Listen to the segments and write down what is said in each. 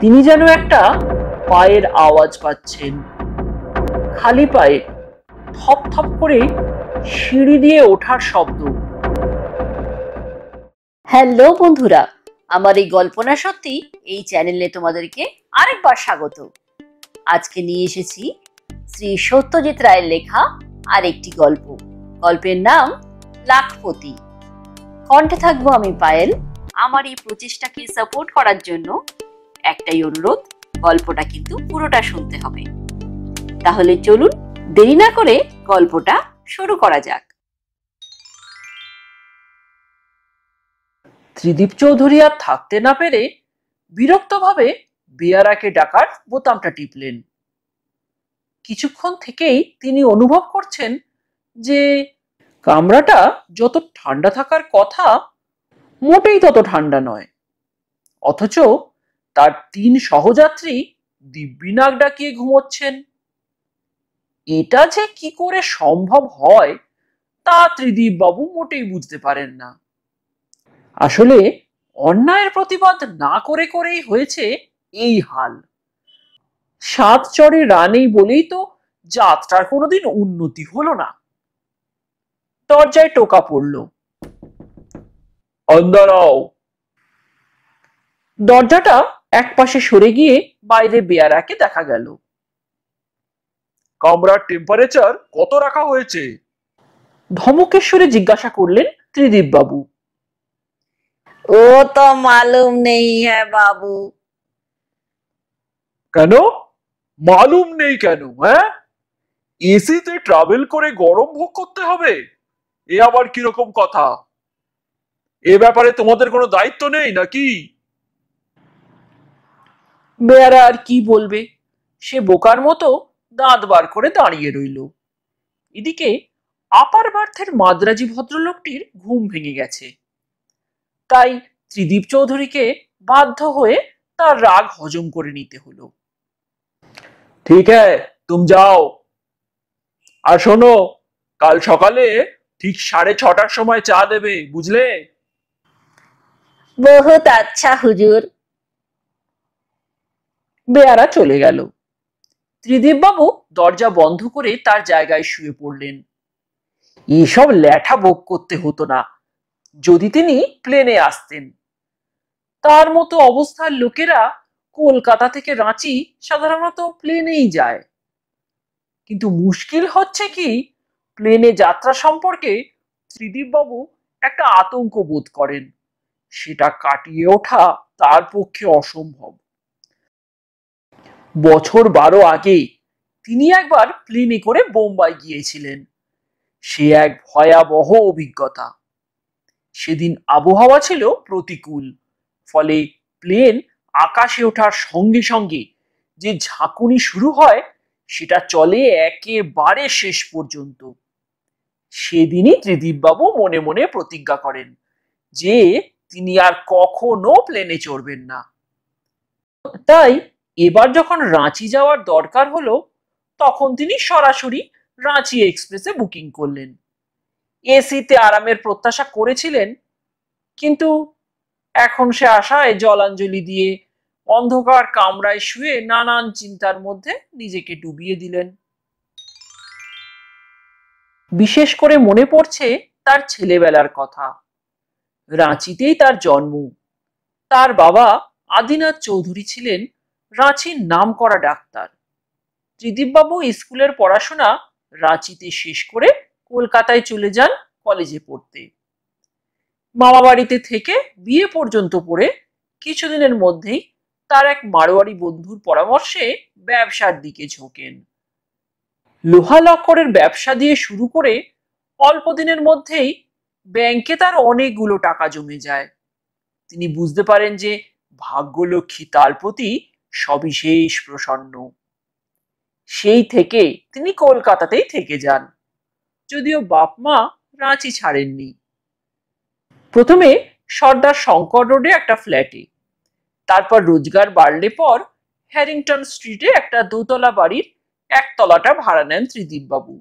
তিনি যেন একটা পায়ের আওয়াজ পাচ্ছেন, খালি পায়ে থপ থপ করে সিঁড়ি দিয়ে ওঠার শব্দ। হ্যালো বন্ধুরা, আমার এই গল্প না সত্যি এই চ্যানেলে তোমাদেরকে আরেকবার স্বাগত। আজকে নিয়ে এসেছি শ্রী সত্যজিৎ রায়ের লেখা আরেকটি গল্প। গল্পের নাম লাখপতি। কণ্ঠে থাকবো আমি পায়েল। আমার এই প্রচেষ্টাকে সাপোর্ট করার জন্য একটাই অনুরোধ, গল্পটা কিন্তু পুরোটা শুনতে হবে। তাহলে চলুন দেরি না করে গল্পটা শুরু করা যাক। ত্রিদীপ চৌধুরী আর থাকতে না পেরে বিরক্তভাবে বেয়ারাকে ডাকার বোতামটা টিপলেন। কিছুক্ষণ থেকেই তিনি অনুভব করছেন যে কামরাটা যত ঠান্ডা থাকার কথা মোটেই তত ঠান্ডা নয়, অথচ তার 3 সহযাত্রী দিব্যি নাক ডাকিয়ে ঘুমোচ্ছেন। এটা যে কি করে সম্ভব হয় তা ত্রিদীপ বাবু মোটেই বুঝতে পারেন না। আসলে অন্যায়ের প্রতিবাদ না করে করেই হয়েছে এই হাল। 7 চড়ে রানেই বলেই তো যাত্রার কোনোদিন উন্নতি হলো না। দরজায় টোকা পড়ল। অন্দরাও। দরজাটা একপাশে সরে গিয়ে বাইরে বেয়ারাকে দেখা গেল। কামরার টেম্পারেচার কত রাখা হয়েছে? ধমকেশ্বরে জিজ্ঞাসা করলেন ত্রিদীপ বাবু। ও তো মালুম নেই হ্যাঁ বাবু। কেন মালুম নেই কেন? হ্যাঁ, এসিতে ট্রাভেল করে গরম ভোগ করতে হবে, এ আবার কিরকম কথা? এ ব্যাপারে তোমাদের কোনো দায়িত্ব নেই নাকি? বেয়ারা আর কি বলবে, সে বোকার মতো দাঁত বার করে দাঁড়িয়ে রইল। এদিকে আপার বার্থের মাদ্রাজি ভদ্রলোকটির ঘুম ভেঙে গেছে, তাই ত্রিদীপ চৌধুরীকে বাধ্য হয়ে তার রাগ হজম করে নিতে হলো। ঠিক হ্যায়, তুম যাও। আর শোনো, কাল সকালে ঠিক 6:30টার সময় চা দেবে, বুঝলে? বহুত আচ্ছা হুজুর। বেয়ারা চলে গেল। ত্রিদীপ বাবু দরজা বন্ধ করে তার জায়গায় শুয়ে পড়লেন। এসব ল্যাঠা ভোগ করতে হতো না যদি তিনি প্লেনে আসতেন। তার মতো অবস্থার লোকেরা কলকাতা থেকে রাঁচি সাধারণত প্লেনেই যায়। কিন্তু মুশকিল হচ্ছে কি, প্লেনে যাত্রা সম্পর্কে ত্রিদীপ বাবু একটা আতঙ্ক বোধ করেন। সেটা কাটিয়ে ওঠা তার পক্ষে অসম্ভব। বছর 12 আগে তিনি একবার প্লেনে করে বোম্বাই গিয়েছিলেন। সে এক ভয়াবহ অভিজ্ঞতা। সেদিন আবহাওয়া ছিল প্রতিকূল, ফলে প্লেন আকাশে ওঠার সঙ্গে সঙ্গে যে ঝাঁকুনি শুরু হয় সেটা চলে একেবারে শেষ পর্যন্ত। সেদিনই ত্রিদীপ বাবু মনে মনে প্রতিজ্ঞা করেন যে তিনি আর কখনো প্লেনে চড়বেন না। তাই এবার যখন রাঁচি যাওয়ার দরকার হলো, তখন তিনি সরাসরি রাঁচি এক্সপ্রেসে বুকিং করলেন। এসিতে আরামের প্রত্যাশা করেছিলেন, কিন্তু এখন সে আশায় জলাঞ্জলি দিয়ে অন্ধকার কামরায় শুয়ে নানান চিন্তার মধ্যে নিজেকে ডুবিয়ে দিলেন। বিশেষ করে মনে পড়ছে তার ছেলেবেলার কথা। রাঁচিতেই তার জন্ম। তার বাবা আদিনাথ চৌধুরী ছিলেন রাঁচির নামকরা ডাক্তার। ত্রিদীপবাবু স্কুলের পড়াশোনা রাঁচিতে শেষ করে কলকাতায় চলে যান কলেজে পড়তে। মামা বাড়িতে থেকে বিয়ে পর্যন্ত পড়ে কিছুদিনের মধ্যেই তার এক মারোয়ারি বন্ধুর পরামর্শে ব্যবসার দিকে ঝোঁকেন। লোহা লক্করের ব্যবসা দিয়ে শুরু করে অল্প দিনের মধ্যেই ব্যাংকে তার অনেকগুলো টাকা জমে যায়। তিনি বুঝতে পারেন যে ভাগ্যলক্ষ্মী তার প্রতি সবিশেষ প্রসন্ন। সেই থেকে তিনি কলকাতাতেই থেকে যান, যদিও বাপ মা রাঁচি ছাড়েননি। প্রথমে সর্দার শঙ্কর রোডে একটা ফ্ল্যাটে, তারপর রোজগার বাড়লে পর হ্যারিংটন স্ট্রিটে একটা দোতলা বাড়ির একতলাটা ভাড়া নেন ত্রিদীপ বাবু।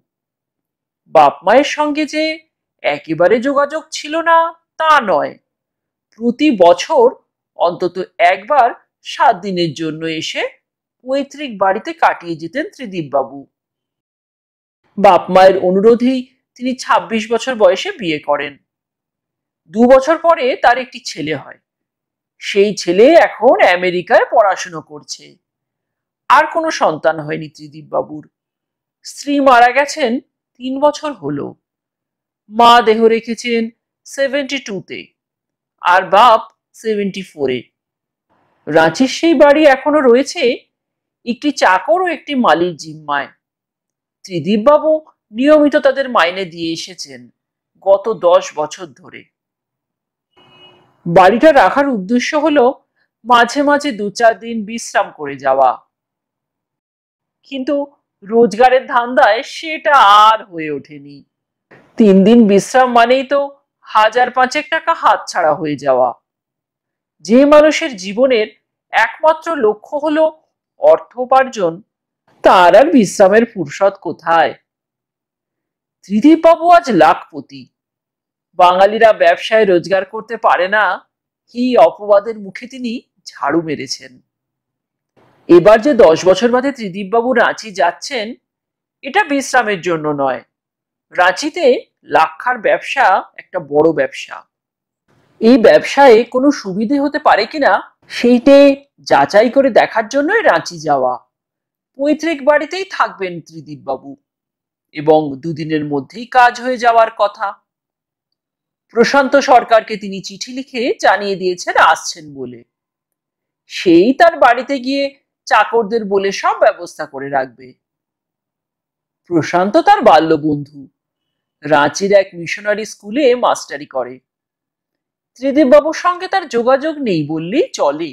বাপ মায়ের সঙ্গে যে একেবারে যোগাযোগ ছিল না তা নয়, প্রতি বছর অন্তত একবার 7 দিনের জন্য এসে পৈতৃক বাড়িতে কাটিয়ে যেতেন ত্রিদীপবাবু। বাপ মায়ের অনুরোধেই তিনি 26 বছর বয়সে বিয়ে করেন। 2 বছর পরে তার একটি ছেলে হয়। সেই ছেলে এখন আমেরিকায় পড়াশুনো করছে। আর কোনো সন্তান হয়নি ত্রিদীপবাবুর। স্ত্রী মারা গেছেন 3 বছর হলো। মা দেহ রেখেছেন 72-তে আর বাপ 74-এ। রাঁচির সেই বাড়ি এখনো রয়েছে একটি চাকর ও একটি মালির জিম্মায়। ত্রিদীপবাবু নিয়মিত তাদের মাইনে দিয়ে এসেছেন গত 10 বছর ধরে। বাড়িটা রাখার উদ্দেশ্য হলো মাঝে মাঝে 2-4 দিন বিশ্রাম করে যাওয়া, কিন্তু রোজগারের ধান্দায় সেটা আর হয়ে ওঠেনি। 3 দিন বিশ্রাম মানেই তো 1,000-5 টাকা হাতছাড়া হয়ে যাওয়া। যে মানুষের জীবনের একমাত্র লক্ষ্য হলো অর্থ উপার্জন, তার আর বিশ্রামের ফুরসত কোথায়? ত্রিদীপবাবু আজ লাখপতি। বাঙালিরা ব্যবসায় রোজগার করতে পারে না, এই অপবাদের মুখে তিনি ঝাড়ু মেরেছেন। এবার যে 10 বছর বাদে ত্রিদীপবাবু রাঁচি যাচ্ছেন, এটা বিশ্রামের জন্য নয়। রাঁচিতে লাক্ষার ব্যবসা একটা বড় ব্যবসা। এই ব্যবসায় কোনো সুবিধে হতে পারে কিনা সেইটে যাচাই করে দেখার জন্যই রাঁচি যাওয়া। পৈতৃক বাড়িতেই থাকবেন ত্রিদীপবাবু এবং 2 দিনের মধ্যেই কাজ হয়ে যাওয়ার কথা। প্রশান্ত সরকারকে তিনি চিঠি লিখে জানিয়ে দিয়েছেন আসছেন বলে। সেই তার বাড়িতে গিয়ে চাকরদের বলে সব ব্যবস্থা করে রাখবে। প্রশান্ত তার বাল্য বন্ধু, রাঁচির এক মিশনারি স্কুলে মাস্টারি করে। ত্রিদীপবাবুর সঙ্গে তার যোগাযোগ নেই বললেই চলে,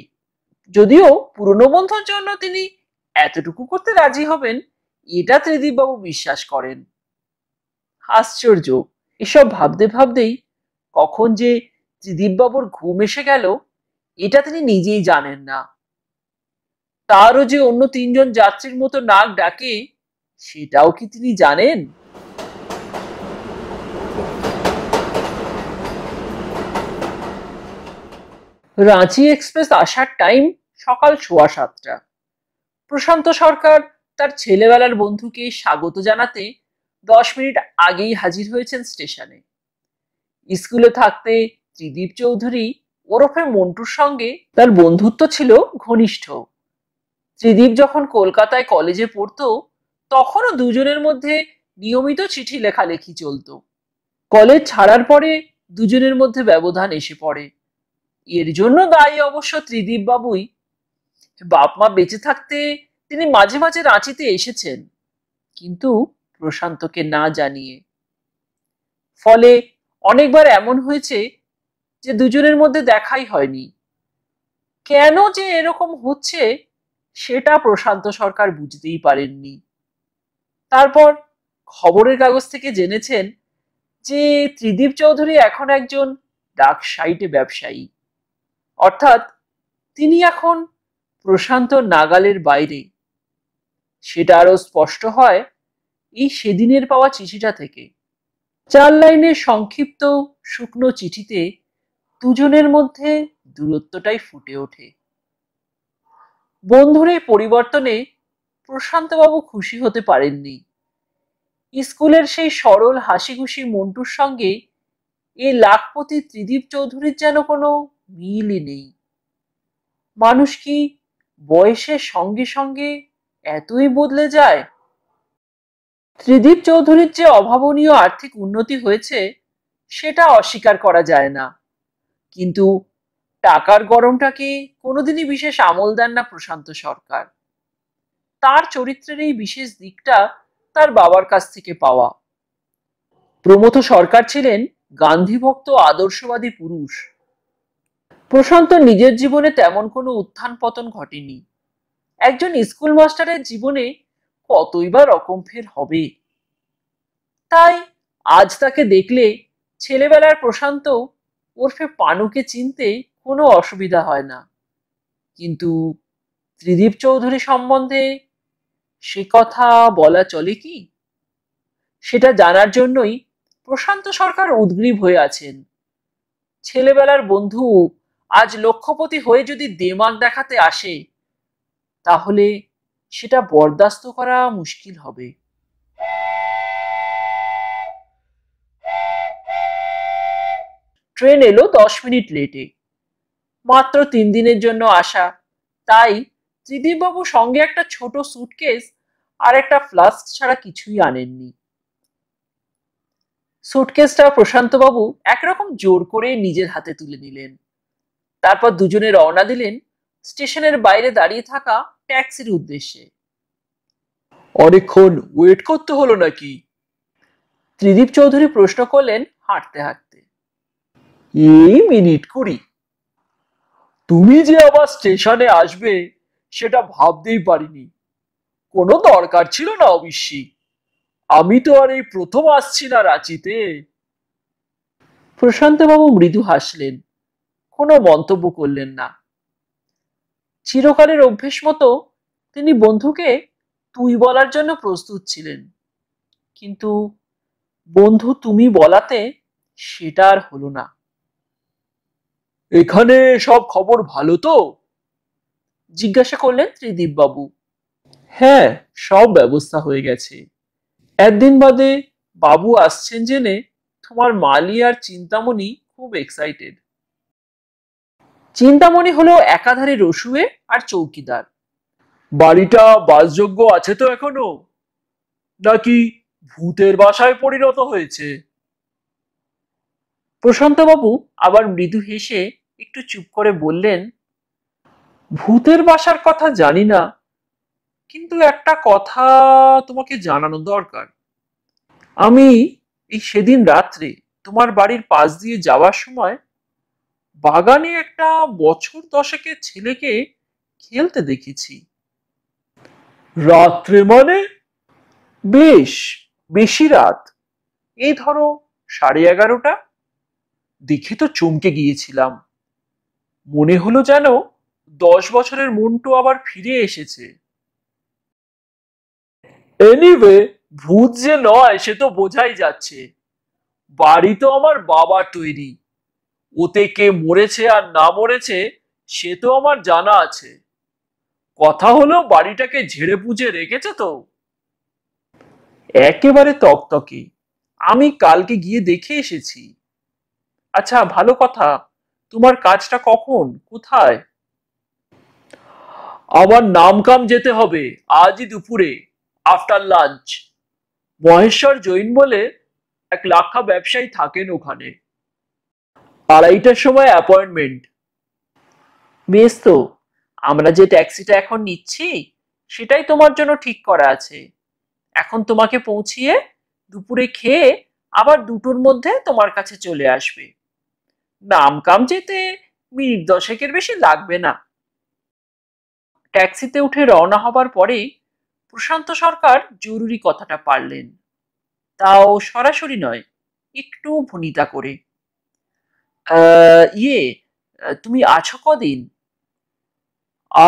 যদিও পুরনো বন্ধুর জন্য তিনি এতটুকু করতে রাজি হবেন এটা ত্রিদীপবাবু বিশ্বাস করেন। আশ্চর্য, এসব ভাবতে ভাবতেই কখন যে ত্রিদীপবাবুর ঘুম এসে গেল এটা তিনি নিজেই জানেন না। তারও যে অন্য 3 জন যাত্রীর মতো নাক ডাকে সেটাও কি তিনি জানেন? রাঁচি এক্সপ্রেস আসার টাইম সকাল 7:15। প্রশান্ত সরকার তার ছেলেবেলার বন্ধুকে স্বাগত জানাতে 10 মিনিট আগেই হাজির হয়েছেন স্টেশনে। স্কুলে থাকতে ত্রিদীপ চৌধুরী ওরফে মন্টুর সঙ্গে তার বন্ধুত্ব ছিল ঘনিষ্ঠ। ত্রিদীপ যখন কলকাতায় কলেজে পড়তো তখনও দুজনের মধ্যে নিয়মিত চিঠি লেখালেখি চলতো। কলেজ ছাড়ার পরে দুজনের মধ্যে ব্যবধান এসে পড়ে। এর জন্য দায়ী অবশ্য ত্রিদীপ বাবুই। বাপ মা বেঁচে থাকতে তিনি মাঝে মাঝে রাঁচিতে এসেছেন, কিন্তু প্রশান্তকে না জানিয়ে। ফলে অনেকবার এমন হয়েছে যে দুজনের মধ্যে দেখাই হয়নি। কেন যে এরকম হচ্ছে সেটা প্রশান্ত সরকার বুঝতেই পারেননি। তারপর খবরের কাগজ থেকে জেনেছেন যে ত্রিদীপ চৌধুরী এখন একজন ডাক সাইটে ব্যবসায়ী, অর্থাৎ তিনি এখন প্রশান্ত নাগালের বাইরে। সেটা আরো স্পষ্ট হয় এই সেদিনের পাওয়া চিঠিটা থেকে। 4 লাইনের সংক্ষিপ্ত শুকনো চিঠিতে দুজনের মধ্যে দূরত্বটাই ফুটে ওঠে। বন্ধুর এই পরিবর্তনে প্রশান্তবাবু খুশি হতে পারেননি। স্কুলের সেই সরল হাসিখুশি মন্টুর সঙ্গে এই লাখপতি ত্রিদীপ চৌধুরীর যেন কোনো মিলই নেই। মানুষ কি বয়সের সঙ্গে সঙ্গে এতই বদলে যায়? ত্রিদীপ চৌধুরীর যে অভাবনীয় আর্থিক উন্নতি হয়েছে সেটা অস্বীকার করা যায় না, কিন্তু টাকার গরমটাকে কোনোদিনই বিশেষ আমল দেন না প্রশান্ত সরকার। তার চরিত্রের এই বিশেষ দিকটা তার বাবার কাছ থেকে পাওয়া। প্রমথ সরকার ছিলেন গান্ধীভক্ত আদর্শবাদী পুরুষ। প্রশান্ত নিজের জীবনে তেমন কোনো উত্থান পতন ঘটেনি। একজন স্কুল মাস্টারের জীবনে কতই বা রকম ফের হবে। তাই আজ তাকে দেখলে ছেলেবেলার প্রশান্ত ওরফে পানুকে চিনতে কোনো অসুবিধা হয় না, কিন্তু ত্রিদীপ চৌধুরী সম্বন্ধে সে কথা বলা চলে কি? সেটা জানার জন্যই প্রশান্ত সরকার উদগ্রীব হয়ে আছেন। ছেলেবেলার বন্ধু আজ লক্ষপতি হয়ে যদি দেমাগ দেখাতে আসে, তাহলে সেটা বরদাস্ত করা মুশকিল হবে। ট্রেন এলো 10 মিনিট লেটে। মাত্র 3 দিনের জন্য আসা, তাই ত্রিদীপবাবু সঙ্গে একটা ছোট সুটকেস আর একটা ফ্লাস্ক ছাড়া কিছুই আনেননি। সুটকেসটা প্রশান্তবাবু একরকম জোর করে নিজের হাতে তুলে নিলেন। তারপর দুজনে রওনা দিলেন স্টেশনের বাইরে দাঁড়িয়ে থাকা ট্যাক্সির উদ্দেশ্যে। অনেকক্ষণ ওয়েট করতে হলো নাকি? ত্রিদীপ চৌধুরী প্রশ্ন করলেন হাঁটতে হাঁটতে। এই মিনিট 20। তুমি যে আবার স্টেশনে আসবে সেটা ভাবতেই পারিনি। কোনো দরকার ছিল না অবশ্যই। আমি তো আর এই প্রথম আসছি না রাঁচিতে। প্রশান্তবাবু মৃদু হাসলেন, কোনো মন্তব্য করলেন না। চিরকালের অভ্যেস মতো তিনি বন্ধুকে তুই বলার জন্য প্রস্তুত ছিলেন, কিন্তু বন্ধু তুমি বলাতে সেটা আর হলো না। এখানে সব খবর ভালো তো? জিজ্ঞাসা করলেন ত্রিদীপ বাবু। হ্যাঁ, সব ব্যবস্থা হয়ে গেছে। একদিন বাদে বাবু আসছেন জেনে তোমার মালি আর চিন্তামণি খুব এক্সাইটেড। চিন্তামণি হলো একাধারে রসুয়ে আর চৌকিদার। বাড়িটা বাসযোগ্য আছে তো এখনো, নাকি ভূতের বাসায় পরিণত হয়েছে? প্রশান্তবাবু আবার মৃদু হেসে একটু চুপ করে বললেন, ভূতের বাসার কথা জানি না, কিন্তু একটা কথা তোমাকে জানানো দরকার। আমি এই সেদিন রাত্রে তোমার বাড়ির পাশ দিয়ে যাওয়ার সময় বাগানে একটা বছর 10-এর ছেলেকে খেলতে দেখেছি। রাত্রে মানে? বেশ বেশি রাত, এই ধরো 11:30। দেখে তো চমকে গিয়েছিলাম। মনে হলো যেন 10 বছরের মন্টু আবার ফিরে এসেছে। এনিওয়ে, ভূত যে নয় সে তো বোঝাই যাচ্ছে। বাড়ি তো আমার বাবার তৈরি, ওতে কে মরেছে আর না মরেছে সে তো আমার জানা আছে। কথা হলো বাড়িটাকে ঝেড়ে পুঁজে রেখেছে তো? একেবারে তকতকে। আমি কালকে গিয়ে দেখে এসেছি। আচ্ছা, ভালো কথা, তোমার কাজটা কখন, কোথায়? আমার নামকাম যেতে হবে আজই দুপুরে, আফটার লাঞ্চ। মহেশ্বর জৈন বলে এক লাখা ব্যবসায়ী থাকেন ওখানে। 2:30টার সময় অ্যাপয়েন্টমেন্ট। বেশ তো, আমরা যে ট্যাক্সিটা এখন নিচ্ছি সেটাই তোমার জন্য ঠিক করা আছে। এখন তোমাকে পৌঁছিয়ে দুপুরে খেয়ে আবার 2টোর মধ্যে তোমার কাছে চলে আসবে। নামকাম যেতে মিনিট 10-এর বেশি লাগবে না। ট্যাক্সিতে উঠে রওনা হবার পরেই প্রশান্ত সরকার জরুরি কথাটা পারলেন, তাও সরাসরি নয়, একটু ভনিতা করে। ইয়ে, তুমি আছো কদিন?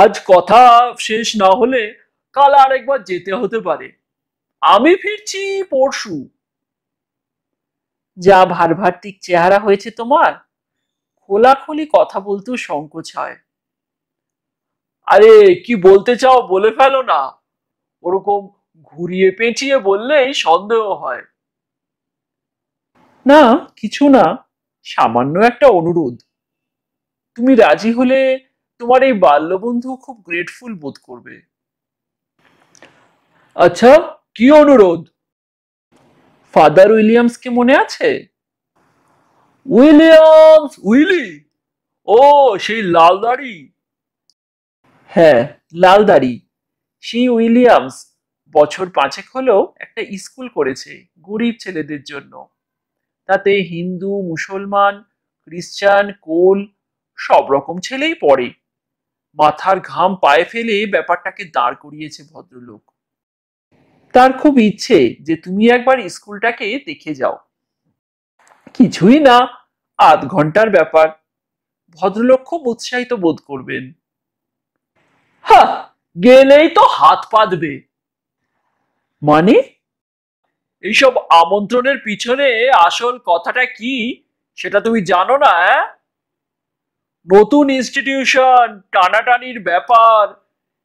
আজ কথা শেষ না হলে কাল আরেকবার যেতে হতে পারে। আমি ফিরছি পরশু। যা ভারভার্তিক চেহারা হয়েছে তোমার, খোলাখুলি কথা বলতেও সংকোচ হয়। আরে কি বলতে চাও বলে ফেলো না, ওরকম ঘুরিয়ে পেঁচিয়ে বললেই সন্দেহ হয়। না, কিছু না, সামান্য একটা অনুরোধ। তুমি রাজি হলে তোমার এই বাল্যবন্ধু খুব গ্রেটফুল বোধ করবে। আচ্ছা, কি অনুরোধ? ফাদার উইলিয়ামসকে মনে আছে? Williams, Willy? ও, সেই লাল দাড়ি। হ্যাঁ, লাল দাড়ি। সেই উইলিয়ামস বছর 5 হলো একটা স্কুল করেছে গরিব ছেলেদের জন্য। তাতে হিন্দু, মুসলমান, খ্রিস্টান, কোল সব রকম ছেলেই পড়ে। মাথার ঘাম পায়ে ফেলে ব্যাপারটাকে দাঁড় করিয়েছে ভদ্রলোক। তার খুব ইচ্ছে যে তুমি একবার স্কুলটাকে দেখে যাও। কিছুই না, আধ ঘন্টার ব্যাপার। ভদ্রলোক খুব উৎসাহিত বোধ করবেন। হ্যাঁ, গেলেই তো হাত পাতবে। মানে? এইসব আমন্ত্রণের পিছনে আসল কথাটা কি সেটা তুমি জানো না? নতুন ইনস্টিটিউশন, টানাটানির ব্যাপার,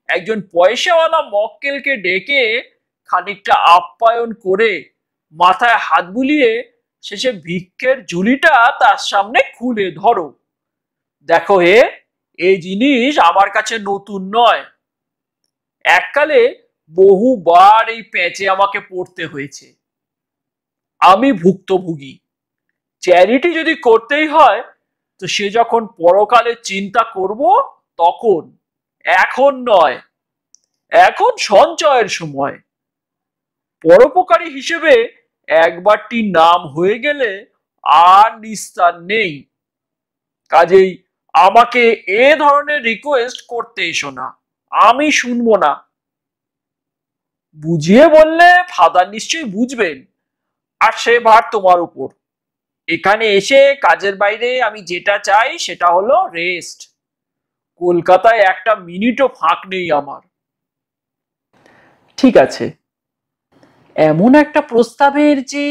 একজন পয়সাওয়ালা মক্কেলকে ডেকে খানিকটা আপ্যায়ন করে মাথায় হাত বুলিয়ে শেষে ভিক্ষের ঝুলিটা তার সামনে খুলে ধরো। দেখো হে, এই জিনিস আমার কাছে নতুন নয়। এককালে বহুবার এই প্যাচে আমাকে পড়তে হয়েছে। আমি ভুক্তভোগী। চ্যারিটি যদি করতেই হয় তো সে যখন পরকালে চিন্তা করব তখন, এখন নয়। এখন সঞ্চয়ের সময়। পরোপকারী হিসেবে একবারটি নাম হয়ে গেলে আর নিস্তার নেই। কাজেই আমাকে এ ধরনের রিকোয়েস্ট করতে এসো না, আমি শুনবো না। বুঝিয়ে বললে ফাদার নিশ্চয়ই বুঝবেন, আর সে ভার তোমার উপর। এখানে এসে কাজের বাইরে আমি যেটা চাই সেটা হলো রেস্ট। কলকাতায় একটা মিনিটও ফাঁক নেই আমার। ঠিক আছে, এমন একটা প্রস্তাবের যে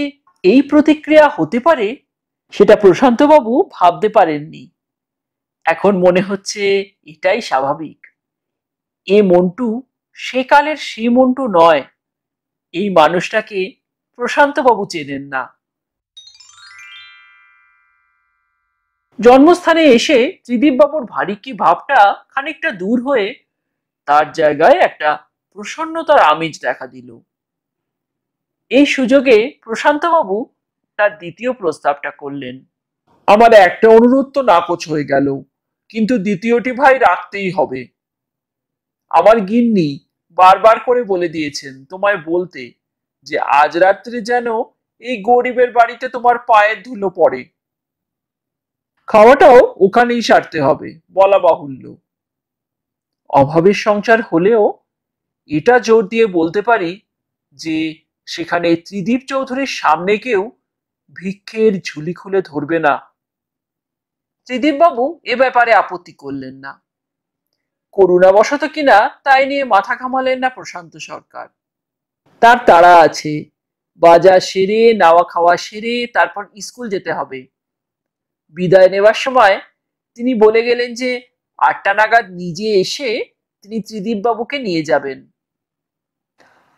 এই প্রতিক্রিয়া হতে পারে সেটা প্রশান্তবাবু ভাবতে পারেননি। এখন মনে হচ্ছে এটাই স্বাভাবিক। এ মন্টু সেকালের সে মন্টু নয়। এই মানুষটাকে প্রশান্তবাবু চেনেন না। জন্মস্থানে এসে ত্রিদীপবাবুর ভারী কি ভাবটা খানিকটা দূর হয়ে তার জায়গায় একটা প্রসন্নতার আমেজ দেখা দিল। এই সুযোগে প্রশান্তবাবু তার দ্বিতীয় প্রস্তাবটা করলেন। আমার একটা অনুরোধ তো নাকচ হয়ে গেল, কিন্তু দ্বিতীয়টি ভাই রাখতেই হবে। আমার গিন্নি বারবার করে বলে দিয়েছেন তোমায় বলতে যে আজ রাত্রে যেন এই গরিবের বাড়িতে তোমার পায়ের ধুলো পড়ে। খাওয়াটাও ওখানেই সারতে হবে, বলা বাহুল্য। অভাবের সংসার হলেও এটা জোর দিয়ে বলতে পারি যে সেখানে ত্রিদীপ চৌধুরীর সামনে কেউ ভিক্ষের ঝুলি খুলে ধরবে না। ত্রিদীপ বাবু এ ব্যাপারে আপত্তি করলেন না। করুণাবশত কিনা তাই নিয়ে মাথা ঘামালেন না প্রশান্ত সরকার। তার তাড়া আছে, বাজার সেরে নাওয়া খাওয়া সেরে তারপর স্কুল যেতে হবে। বিদায় নেবার সময় তিনি বলে গেলেন যে 8টা নাগাদ নিজে এসে তিনি ত্রিদীপ বাবুকে নিয়ে যাবেন।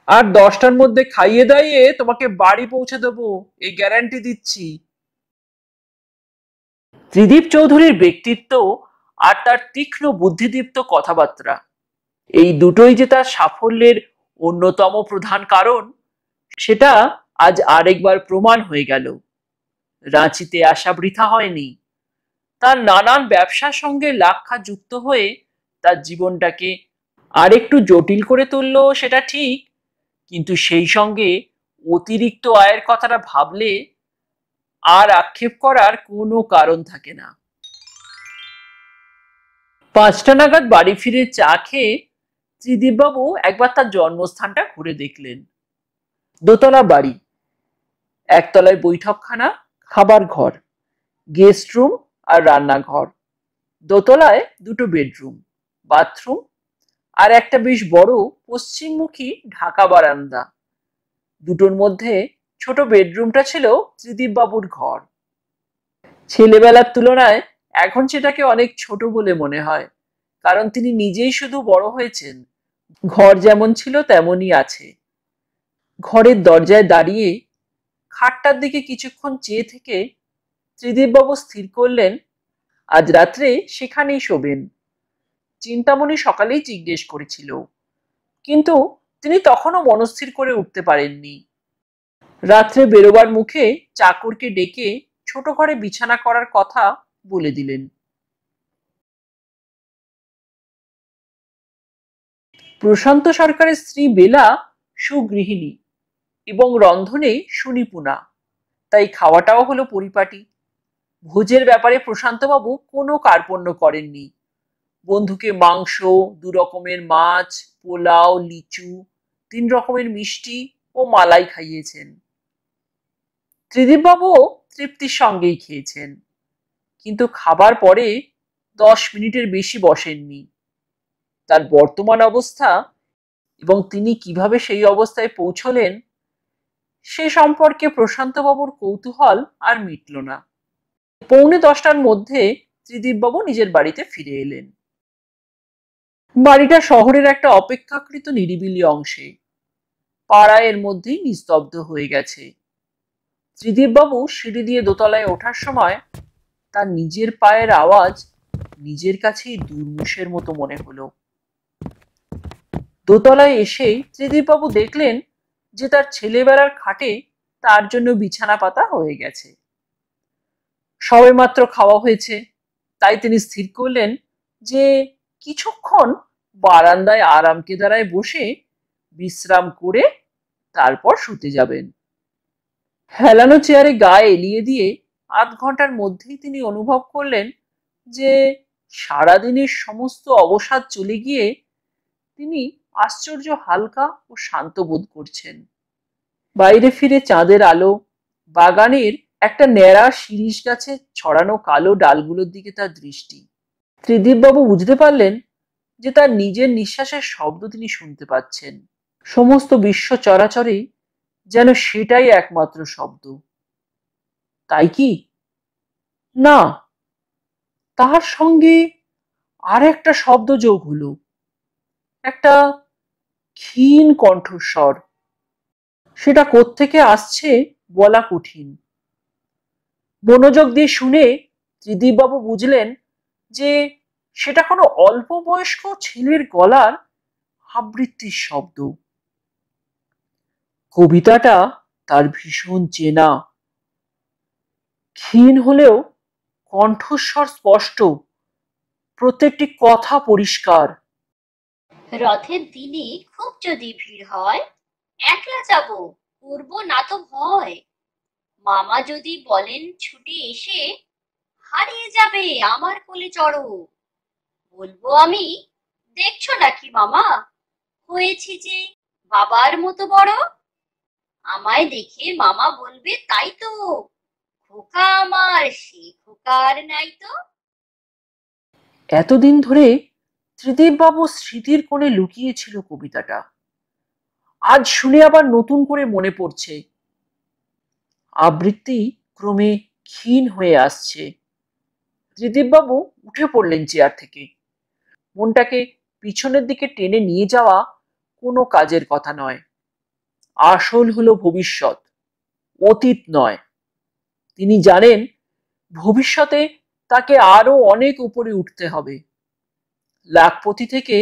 আর 10টার মধ্যে খাইয়ে দাইয়ে তোমাকে বাড়ি পৌঁছে দেবো, এই গ্যারান্টি দিচ্ছি। ত্রিদীপ চৌধুরীর ব্যক্তিত্ব আর তার তীক্ষ্ণ বুদ্ধিদীপ্ত কথাবার্তা, এই দুটোই যে তার সাফল্যের অন্যতম প্রধান কারণ সেটা আজ আরেকবার প্রমাণ হয়ে গেল। রাঁচিতে আসা বৃথা হয়নি। তার নানান ব্যবসার সঙ্গে লাক্ষা যুক্ত হয়ে তার জীবনটাকে আরেকটু জটিল করে তুললো সেটা ঠিক, কিন্তু সেই সঙ্গে অতিরিক্ত আয়ের কথাটা ভাবলে আর আক্ষেপ করার কোনো কারণ থাকে না। 5টা নাগাদ বাড়ি ফিরে চা খেয়ে ত্রিদীপবাবু একবার তার জন্মস্থানটা ঘুরে দেখলেন। দোতলা বাড়ি, একতলায় বৈঠকখানা, খাবার ঘর, গেস্ট রুম আর রান্নাঘর, দোতলায় 2টো বেডরুম, বাথরুম আর একটা বেশ বড় পশ্চিমমুখী ঢাকা বারান্দা। দুটোর মধ্যে ছোট বেডরুমটা ছিল ত্রিদীপ বাবুর ঘর। ছেলেবেলার তুলনায় এখন সেটাকে অনেক ছোট বলে মনে হয়, কারণ তিনি নিজেই শুধু বড় হয়েছেন। ঘর যেমন ছিল তেমনই আছে। ঘরের দরজায় দাঁড়িয়ে খাটটার দিকে কিছুক্ষণ চেয়ে থেকে ত্রিদীপবাবু স্থির করলেন আজ রাত্রে সেখানেই শোবেন। চিন্তামণি সকালেই জিজ্ঞেস করেছিল, কিন্তু তিনি তখনও মনস্থির করে উঠতে পারেননি। রাত্রে বেরোবার মুখে চাকরকে ডেকে ছোট ঘরে বিছানা করার কথা বলে দিলেন। প্রশান্ত সরকারের স্ত্রী বেলা সুগৃহিণী এবং রন্ধনে সুনিপুণা, তাই খাওয়াটাও হলো পরিপাটি। ভোজের ব্যাপারে প্রশান্তবাবু কোনো কার্পণ্য করেননি। বন্ধুকে মাংস, 2 রকমের মাছ, পোলাও, লিচু, 3 রকমের মিষ্টি ও মালাই খাইয়েছেন। ত্রিদীপবাবুও তৃপ্তির সঙ্গেই খেয়েছেন, কিন্তু খাবার পরে 10 মিনিটের বেশি বসেননি। তার বর্তমান অবস্থা এবং তিনি কিভাবে সেই অবস্থায় পৌঁছলেন সে সম্পর্কে প্রশান্তবাবুর কৌতূহল আর মিটল না। 9:45টার মধ্যে ত্রিদীপবাবু নিজের বাড়িতে ফিরে এলেন। বাড়িটা শহরের একটা অপেক্ষাকৃত নিরিবিলি অংশে, পাড়া এর মধ্যেই নিস্তব্ধ হয়ে গেছে। ত্রিদীপবাবু সিঁড়ি দিয়ে দোতলায় ওঠার সময় তার নিজের পায়ের আওয়াজ নিজের কাছেই দুর্মুষের মতো মনে হলো। দোতলায় এসেই ত্রিদীপবাবু দেখলেন যে তার ছেলেবেলার খাটে তার জন্য বিছানা পাতা হয়ে গেছে। সবেমাত্র খাওয়া হয়েছে, তাই তিনি স্থির করলেন যে কিছুক্ষণ বারান্দায় আরাম কেদারায় বসে বিশ্রাম করে তারপর শুতে যাবেন। হেলানো চেয়ারে গায়ে এলিয়ে দিয়ে আধ ঘন্টার মধ্যেই তিনি অনুভব করলেন যে সারাদিনের সমস্ত অবসাদ চলে গিয়ে তিনি আশ্চর্য হালকা ও শান্ত বোধ করছেন। বাইরে ফিরে চাঁদের আলো, বাগানের একটা ন্যাড়া শিরীষ গাছে ছড়ানো কালো ডালগুলোর দিকে তার দৃষ্টি। ত্রিদীপবাবু বুঝতে পারলেন যে তার নিজের নিঃশ্বাসের শব্দ তিনি শুনতে পাচ্ছেন। সমস্ত বিশ্ব চরাচরে যেন সেটাই একমাত্র শব্দ। তাই কি? না, তার সঙ্গে আর একটা শব্দ যোগ হলো, একটা ক্ষীণ কণ্ঠস্বর। সেটা কোত্থেকে আসছে বলা কঠিন। মনোযোগ দিয়ে শুনে ত্রিদীপবাবু বুঝলেন যে সেটা কোনো অল্প বয়স্ক ছেলের গলার আবৃত্তির শব্দ। কবিতাটা তার ভীষণ চেনা। ক্ষীণ হলেও কণ্ঠস্বর স্পষ্ট, প্রত্যেকটি কথা পরিষ্কার। রথের দিনে খুব যদি ভিড় হয়, একলা যাব, করব না তো ভয়। মামা যদি বলেন ছুটে এসে, হারিয়ে যাবে আমার কোলে চড়ো, বলবো আমি, দেখছো নাকি মামা, হয়েছি যে বাবার মতো বড়। আমায় দেখে মামা বলবে তাই তো, খোকা আমার সে খোকার নাই তো। এতদিন ধরে ত্রিদীপবাবু স্মৃতির কোণে লুকিয়েছিল কবিতাটা, আজ শুনে আবার নতুন করে মনে পড়ছে। আবৃত্তি ক্রমে ক্ষীণ হয়ে আসছে। ত্রিদীপবাবু উঠে পড়লেন চেয়ার থেকে। মনটাকে পিছনের দিকে টেনে নিয়ে যাওয়া কোনো কাজের কথা নয়। আসল হলো ভবিষ্যৎ, অতীত নয়। তিনি জানেন ভবিষ্যতে তাকে আরো অনেক উপরে উঠতে হবে, লাখপতি থেকে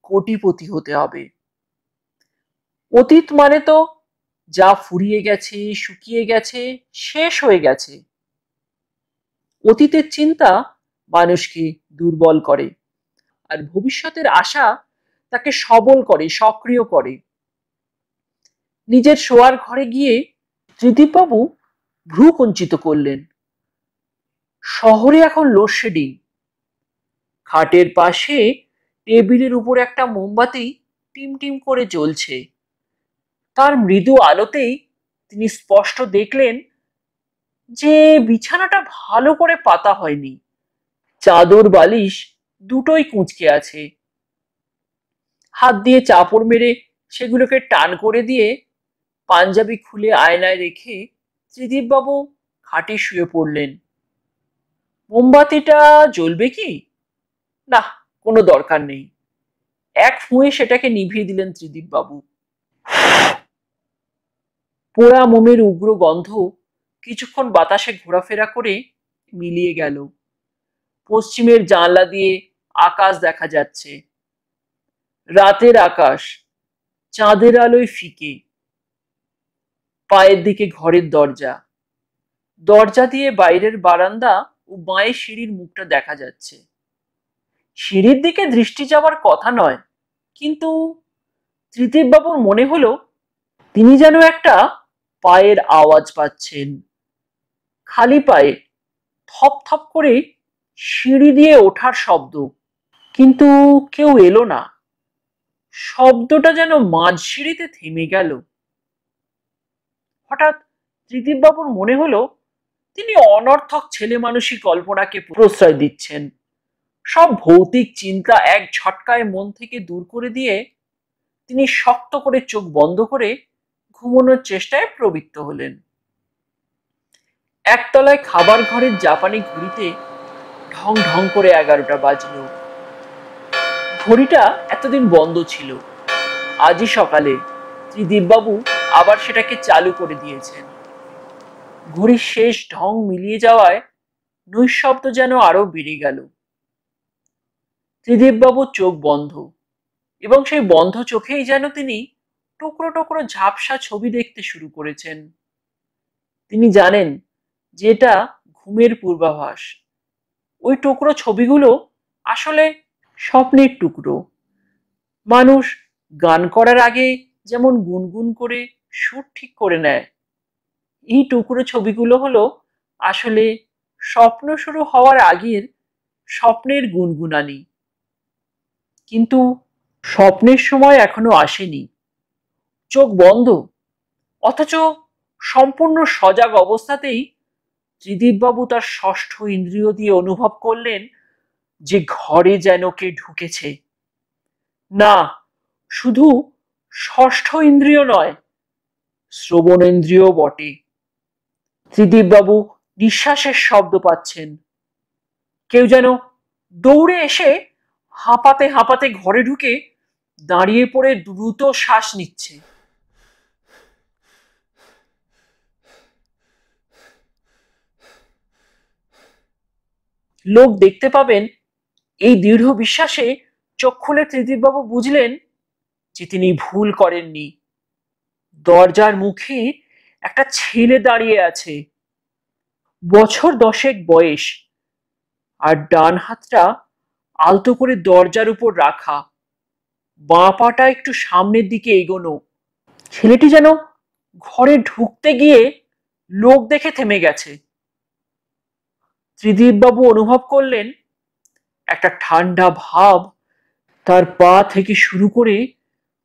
কোটিপতি হতে হবে। অতীত মানে তো যা ফুরিয়ে গেছে, শুকিয়ে গেছে, শেষ হয়ে গেছে। অতীতের চিন্তা মানুষকে দুর্বল করে, আর ভবিষ্যতের আশা তাকে সবল করে, সক্রিয় করে। নিজের শোয়ার ঘরে গিয়ে ত্রিদীপবাবু ভ্রু কুঞ্চিত করলেন। শহরে এখন লোডশেডিং। খাটের পাশে টেবিলের উপর একটা মোমবাতি টিমটিম করে জ্বলছে। তার মৃদু আলোতেই তিনি স্পষ্ট দেখলেন যে বিছানাটা ভালো করে পাতা হয়নি, চাদর বালিশ দুটোই কুঁচকে আছে। হাত দিয়ে চাপড় মেরে সেগুলোকে টান করে দিয়ে পাঞ্জাবি খুলে আয়নায় রেখে ত্রিদীপবাবু খাটে শুয়ে পড়লেন। মোমবাতিটা জ্বলবে কি? না, কোনো দরকার নেই। এক ফুঁয়ে সেটাকে নিভিয়ে দিলেন ত্রিদীপবাবু। পোড়া মোমের উগ্র গন্ধ কিছুক্ষণ বাতাসে ঘোরাফেরা করে মিলিয়ে গেল। পশ্চিমের জানলা দিয়ে আকাশ দেখা যাচ্ছে, রাতের আকাশ, চাঁদের আলোয় ফিকে। পায়ের দিকে ঘরের দরজা, দরজা দিয়ে বাইরের বারান্দা ও বাঁয়ে সিঁড়ির মুখটা দেখা যাচ্ছে। সিঁড়ির দিকে দৃষ্টি যাওয়ার কথা নয়, কিন্তু ত্রিদীপবাবুর মনে হলো তিনি যেন একটা পায়ের আওয়াজ পাচ্ছেন, খালি পায়ে থপ থপ করে সিঁড়ি দিয়ে ওঠার শব্দ। কিন্তু কেউ এলো না। শব্দটা যেন মাঝ সিঁড়িতে থেমে গেল। হঠাৎ ত্রিদীপবাবুর মনে হলো তিনি অনর্থক ছেলে মানুষই কল্পনাকে প্রশ্রয় দিচ্ছেন। সব ভৌতিক চিন্তা এক ঝটকায় মন থেকে দূর করে দিয়ে তিনি শক্ত করে চোখ বন্ধ করে ঘুমানোর চেষ্টায় প্রবৃত্ত হলেন। একতলায় খাবার ঘরের জাপানি ঘুড়িতে ঢং ঢং করে 11টা বাজলো। ঘড়িটা এতদিন বন্ধ ছিল, আজই সকালে ত্রিদীপবাবু আবার সেটাকে চালু করে দিয়েছেন। ঘড়ির শেষ ঢং মিলিয়ে যাওয়ায় নৈঃশব্দ যেন আরো বেড়ে গেল। ত্রিদীপবাবুর চোখ বন্ধ, এবং সেই বন্ধ চোখেই যেন তিনি টুকরো টুকরো ঝাপসা ছবি দেখতে শুরু করেছেন। তিনি জানেন যে এটা ঘুমের পূর্বাভাস। ওই টুকরো ছবিগুলো আসলে স্বপ্নের টুকরো। মানুষ গান করার আগে যেমন গুনগুন করে সুর ঠিক করে নেয়, এই টুকরো ছবিগুলো হলো আসলে স্বপ্ন শুরু হওয়ার আগের স্বপ্নের গুনগুনানি। কিন্তু স্বপ্নের সময় এখনো আসেনি, চোখ বন্ধ, অথচ সম্পূর্ণ সজাগ অবস্থাতেই ত্রিদীপবাবু তার ষষ্ঠ ইন্দ্রিয় দিয়ে অনুভব করলেন যে ঘরে যেন কে ঢুকেছে। না, শুধু ষষ্ঠ ইন্দ্রিয় নয়, শ্রবণেন্দ্রিয় বটে। ত্রিদীপবাবু নিঃশ্বাসের শব্দ পাচ্ছেন। কেউ যেন দৌড়ে এসে হাঁপাতে হাঁপাতে ঘরে ঢুকে দাঁড়িয়ে পড়ে দ্রুত শ্বাস নিচ্ছে। লোক দেখতে পাবেন, এই দৃঢ় বিশ্বাসে চোখ খুলে ত্রিদীপবাবু বুঝলেন যে তিনি ভুল করেননি। দরজার মুখে একটা ছেলে দাঁড়িয়ে আছে, বছর 10 বয়স, আর ডান হাতটা আলতো করে দরজার উপর রাখা, বাঁ পাটা একটু সামনের দিকে এগোনো। ছেলেটি যেন ঘরে ঢুকতে গিয়ে লোক দেখে থেমে গেছে। ত্রিদীপবাবু অনুভব করলেন একটা ঠান্ডা ভাব তার পা থেকে শুরু করে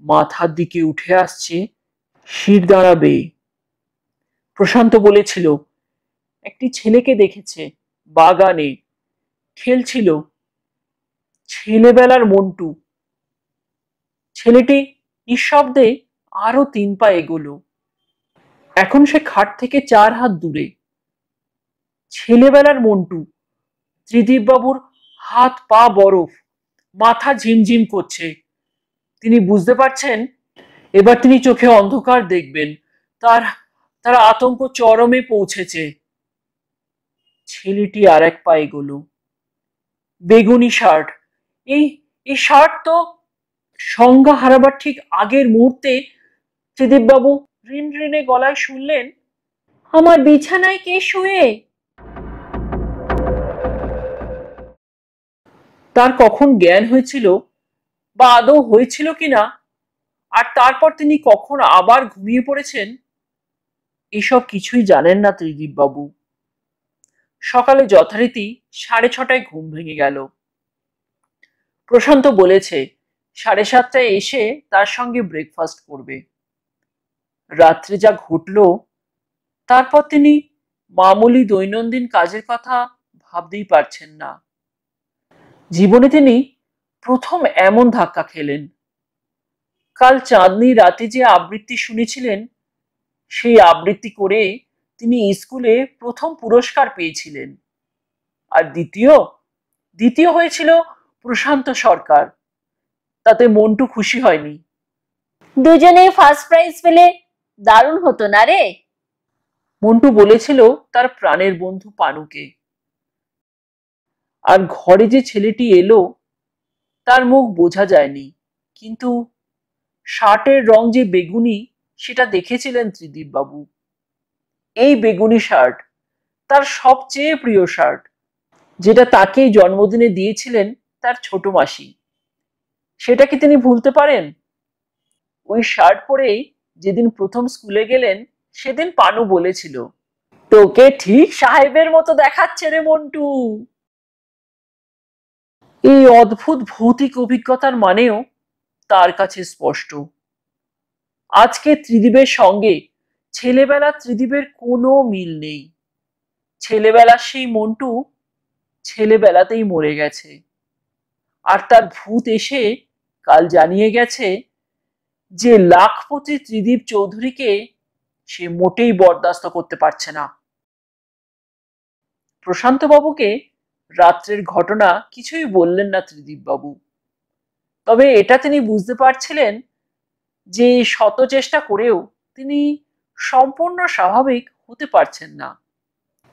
মাথার দিকে উঠে আসছে শিরদাঁড়া বেয়ে। প্রশান্ত বলেছিল একটি ছেলেকে দেখেছে, বাগানে খেলছিল, ছেলেবেলার মন্টু। ছেলেটি নিঃশব্দে আরো 3 পা এগোলো। এখন সে খাট থেকে 4 হাত দূরে। ছেলেবেলার মন্টু। ত্রিদীপবাবুর হাত পা বরফ, মাথা ঝিমঝিম করছে। তিনি বুঝতে পারছেন এবার তিনি চোখে অন্ধকার দেখবেন। তার তার আতঙ্ক চরমে পৌঁছেছে। ছেলেটি আর 1 পা এগোলো। বেগুনি শার্ট, এই এই শার্ট তো। সংজ্ঞা হারাবার ঠিক আগের মুহূর্তে ত্রিদীপবাবু রিন রিনে গলায় শুনলেন, আমার বিছানায় কে শুয়ে? তার কখন জ্ঞান হয়েছিল বা আদৌ হয়েছিল কিনা, আর তারপর তিনি কখন আবার ঘুমিয়ে পড়েছেন, এসব কিছুই জানেন না ত্রিদীপবাবু। সকালে যথারীতি 6:30টায় ঘুম ভেঙে গেল। প্রশান্ত বলেছে 7:30টায় এসে তার সঙ্গে ব্রেকফাস্ট করবে। রাত্রে যা ঘটল, তারপর তিনি মামুলি দৈনন্দিন কাজের কথা ভাবতেই পারছেন না। জীবনে তিনি প্রথম এমন ধাক্কা খেলেন। কাল চাঁদনি রাতে যে আবৃত্তি শুনেছিলেন, সেই আবৃত্তি করে তিনি স্কুলে প্রথম পুরস্কার পেয়েছিলেন। আর দ্বিতীয় হয়েছিল প্রশান্ত সরকার। তাতে মন্টু খুশি হয়নি। দুজনে ফার্স্ট প্রাইজ পেলে দারুণ হতো না রে? মন্টু বলেছিল তার প্রাণের বন্ধু পানুকে। আর ঘরে যে ছেলেটি এলো, তার মুখ বোঝা যায়নি, কিন্তু শার্টের রং যে বেগুনি সেটা দেখেছিলেন ত্রিদীপবাবু। এই বেগুনি শার্ট তার সবচেয়ে প্রিয় শার্ট, যেটা তাকেই জন্মদিনে দিয়েছিলেন তার ছোট মাসি। সেটা কি তিনি ভুলতে পারেন? ওই শার্ট পরেই যেদিন প্রথম স্কুলে গেলেন, সেদিন পানু বলেছিল, তোকে ঠিক সাহেবের মতো দেখাচ্ছে রে মন্টু। এই অদ্ভুত ভৌতিক অভিজ্ঞতার মানেও তার কাছে স্পষ্ট। আজকে ত্রিদীপের সঙ্গে ছেলেবেলা ত্রিদীপের কোনো মিল নেই। ছেলেবেলার সেই মন্টু ছেলেবেলাতেই মরে গেছে। আর তার ভূত এসে কাল জানিয়ে গেছে যে লাখপতি ত্রিদীপ চৌধুরীকে সে মোটেই বরদাস্ত করতে পারছে না। প্রশান্ত বাবুকে রাত্রের ঘটনা কিছুই বললেন না ত্রিদীপ বাবু। তবে এটা তিনি বুঝতে পারছিলেন যে শত চেষ্টা করেও তিনি সম্পূর্ণ স্বাভাবিক হতে পারছেন না।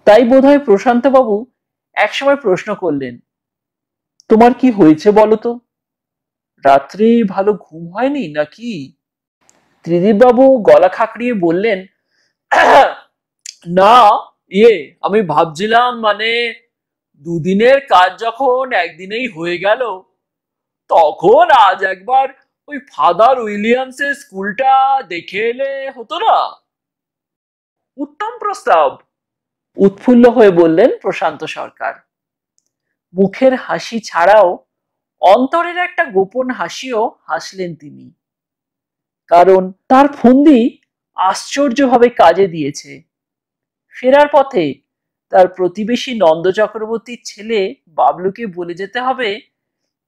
তাই বোধহয় প্রশান্তবাবু একসময় প্রশ্ন করলেন, তোমার কি হয়েছে বলো তো? রাত্রে ভালো ঘুম হয়নি নাকি? ত্রিদীপ বাবু গলা খাঁকড়িয়ে বললেন, না, আমি ভাবছিলাম মানে দুদিনের কাজ যখন একদিনেই হয়ে গেল, তখন আজ একবার ওই ফাদার উইলিয়ামসের স্কুলটা দেখে এলে হতো না? উত্তম প্রস্তাব, উৎফুল্ল হয়ে বললেন প্রশান্ত সরকার। মুখের হাসি ছাড়াও অন্তরের একটা গোপন হাসিও হাসলেন তিনি, কারণ তার ফন্দি আশ্চর্যভাবে কাজে দিয়েছে। ফেরার পথে তার প্রতিবেশী নন্দ চক্রবর্তীর ছেলে বাবলুকে বলে যেতে হবে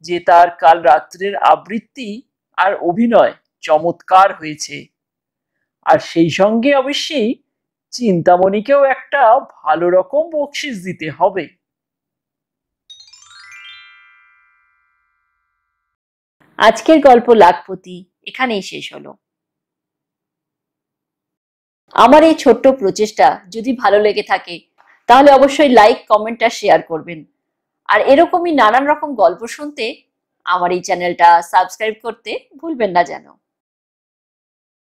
যে তার কাল রাত্রের আবৃত্তি আর অভিনয় চমৎকার হয়েছে, আর সেই সঙ্গে অবশ্যই চিন্তামণিকেও একটা ভালো রকম বকশিস দিতে হবে। আজকের গল্প লাখপতি এখানেই শেষ হলো। আমার এই ছোট্ট প্রচেষ্টা যদি ভালো লেগে থাকে তাহলে অবশ্যই লাইক, কমেন্ট আর শেয়ার করবেন। আর এরকমই নানান রকম গল্প শুনতে আমার এই চ্যানেলটা সাবস্ক্রাইব করতে ভুলবেন না যেন।